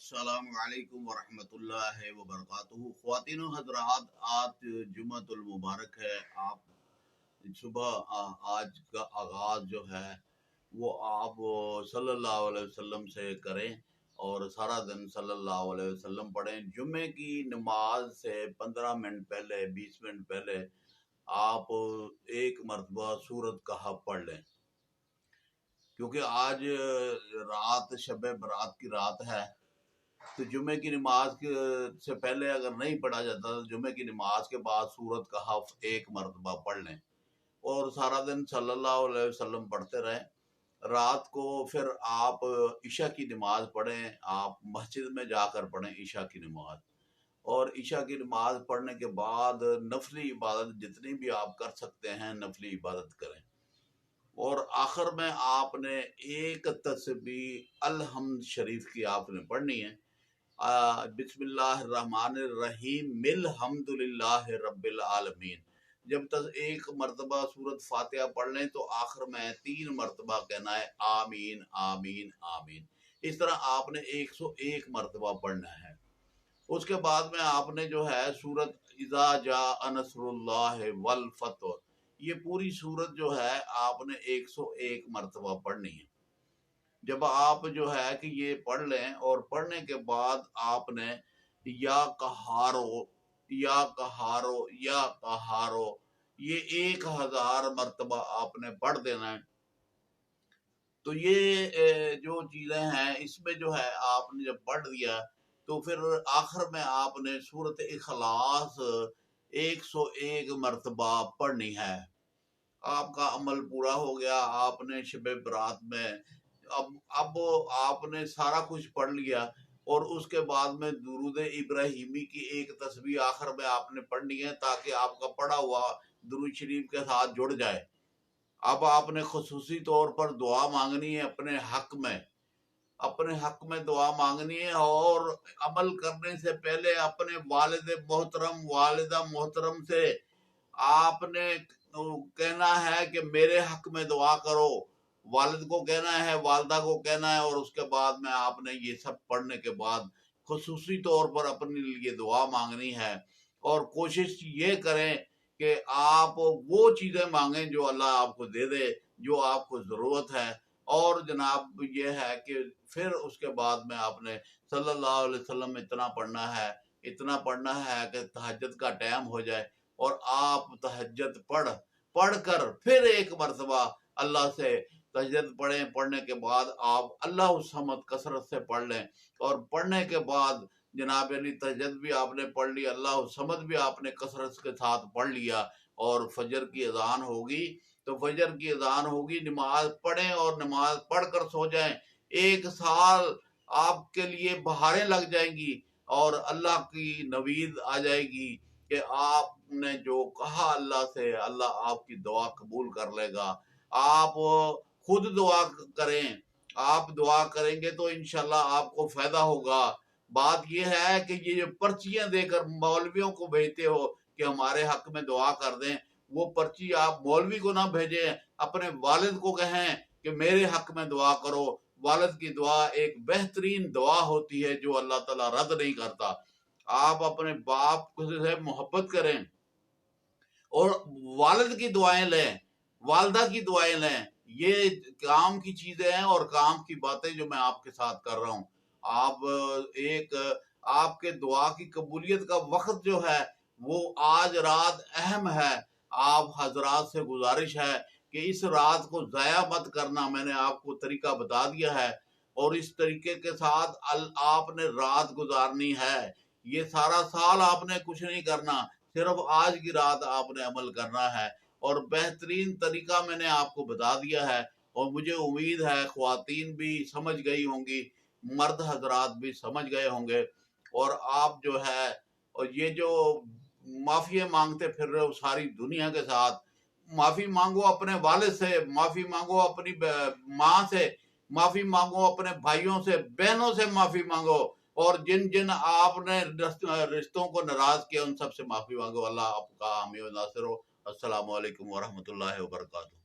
السلام علیکم ورحمۃ اللہ وبرکاتہ۔ خواتین و حضرات، آج جمعۃ المبارک ہے۔ آپ صبح آج کا آغاز جو ہے وہ آپ صلی اللہ علیہ وسلم سے کریں اور سارا دن صلی اللہ علیہ وسلم پڑھیں۔ جمعے کی نماز سے 15 منٹ پہلے 20 منٹ پہلے آپ ایک مرتبہ سورۃ کہف پڑھ لیں، کیونکہ آج رات شب برات کی رات ہے، تو جمعے کی نماز سے پہلے اگر نہیں پڑھا جاتا تو جمعے کی نماز کے بعد سورۃ کہف ایک مرتبہ پڑھ لیں اور سارا دن صلی اللہ علیہ وسلم پڑھتے رہیں۔ رات کو پھر آپ عشاء کی نماز پڑھیں، آپ مسجد میں جا کر پڑھیں عشاء کی نماز، اور عشاء کی نماز پڑھنے کے بعد نفلی عبادت جتنی بھی آپ کر سکتے ہیں نفلی عبادت کریں، اور آخر میں آپ نے ایک تسبیح الحمد شریف کی آپ نے پڑھنی ہے۔ بسم اللہ الرحمن الرحیم الحمد للہ رب العالمین۔ جب تک ایک مرتبہ سورۃ فاتحہ پڑھ لیں تو آخر میں 3 مرتبہ کہنا ہے آمین آمین آمین۔ اس طرح آپ نے 101 مرتبہ پڑھنا ہے۔ اس کے بعد میں آپ نے جو ہے سورۃ اذا جاء نصر اللہ والفتح، یہ پوری سورت جو ہے آپ نے 101 مرتبہ پڑھنی ہے۔ جب آپ جو ہے کہ یہ پڑھ لیں اور پڑھنے کے بعد آپ نے یا قہارو یا قہارو یا قہارو یہ 1000 مرتبہ آپ نے پڑھ دینا ہے۔ تو یہ جو چیزیں ہیں اس میں جو ہے آپ نے جب پڑھ دیا تو پھر آخر میں آپ نے سورۃ اخلاص 101 مرتبہ پڑھنی ہے۔ آپ کا عمل پورا ہو گیا، آپ نے شب برات میں اب آپ نے سارا کچھ پڑھ لیا، اور اس کے بعد میں درود ابراہیمی کی ایک تسبیح آخر میں آپ نے پڑھنی ہے تاکہ آپ کا پڑھا ہوا درود شریف کے ساتھ جڑ جائے۔ اب آپ نے خصوصی طور پر دعا مانگنی ہے اپنے حق میں دعا مانگنی ہے، اور عمل کرنے سے پہلے اپنے والد محترم والدہ محترم سے آپ نے کہنا ہے کہ میرے حق میں دعا کرو، والد کو کہنا ہے، والدہ کو کہنا ہے، اور اس کے بعد میں آپ نے یہ سب پڑھنے کے بعد خصوصی طور پر اپنے لیے دعا مانگنی ہے، اور کوشش یہ کریں کہ آپ وہ چیزیں مانگیں جو اللہ آپ کو دے دے، جو آپ کو ضرورت ہے۔ اور جناب یہ ہے کہ پھر اس کے بعد میں آپ نے صلی اللہ علیہ وسلم اتنا پڑھنا ہے کہ تہجد کا ٹائم ہو جائے، اور آپ تہجد پڑھ کر پھر ایک مرتبہ اللہ سے تہجد پڑھنے کے بعد آپ اللہ الصمد کثرت سے پڑھ لیں، اور پڑھنے کے بعد جناب علی تہجد بھی آپ نے پڑھ لی، اللہ الصمد بھی آپ نے کثرت کے ساتھ پڑھ لیا، اور فجر کی اذان ہوگی تو فجر کی اذان ہوگی، نماز پڑھیں اور نماز پڑھ کر سو جائیں۔ 1 سال آپ کے لیے بہاریں لگ جائیں گی، اور اللہ کی نوید آ جائے گی کہ آپ نے جو کہا اللہ سے اللہ آپ کی دعا قبول کر لے گا۔ آپ خود دعا کریں، آپ دعا کریں گے تو انشاءاللہ آپ کو فائدہ ہوگا۔ بات یہ ہے کہ یہ جو پرچیاں دے کر مولویوں کو بھیجتے ہو کہ ہمارے حق میں دعا کر دیں، وہ پرچی آپ مولوی کو نہ بھیجیں، اپنے والد کو کہیں کہ میرے حق میں دعا کرو۔ والد کی دعا ایک بہترین دعا ہوتی ہے جو اللہ تعالیٰ رد نہیں کرتا۔ آپ اپنے باپ سے محبت کریں اور والد کی دعائیں لیں، والدہ کی دعائیں لیں، یہ کام کی چیزیں ہیں اور کام کی باتیں جو میں آپ کے ساتھ کر رہا ہوں۔ آپ کے دعا کی قبولیت کا وقت جو ہے وہ آج رات اہم ہے۔ آپ حضرات سے گزارش ہے کہ اس رات کو ضائع مت کرنا، میں نے آپ کو طریقہ بتا دیا ہے، اور اس طریقے کے ساتھ آپ نے رات گزارنی ہے۔ یہ سارا سال آپ نے کچھ نہیں کرنا، صرف آج کی رات آپ نے عمل کرنا ہے، اور بہترین طریقہ میں نے آپ کو بتا دیا ہے، اور مجھے امید ہے خواتین بھی سمجھ گئی ہوں گی، مرد حضرات بھی سمجھ گئے ہوں گے۔ اور آپ جو ہے اور یہ جو معافی مانگتے پھر رہے ہو ساری دنیا کے ساتھ، معافی مانگو اپنے والد سے، معافی مانگو اپنی ماں سے، معافی مانگو اپنے بھائیوں سے، بہنوں سے معافی مانگو، اور جن آپ نے رشتوں کو ناراض کیا ان سب سے معافی مانگو۔ اللہ آپ کا حامی و ناصر ہو۔ السلام علیکم ورحمۃ اللہ وبرکاتہ۔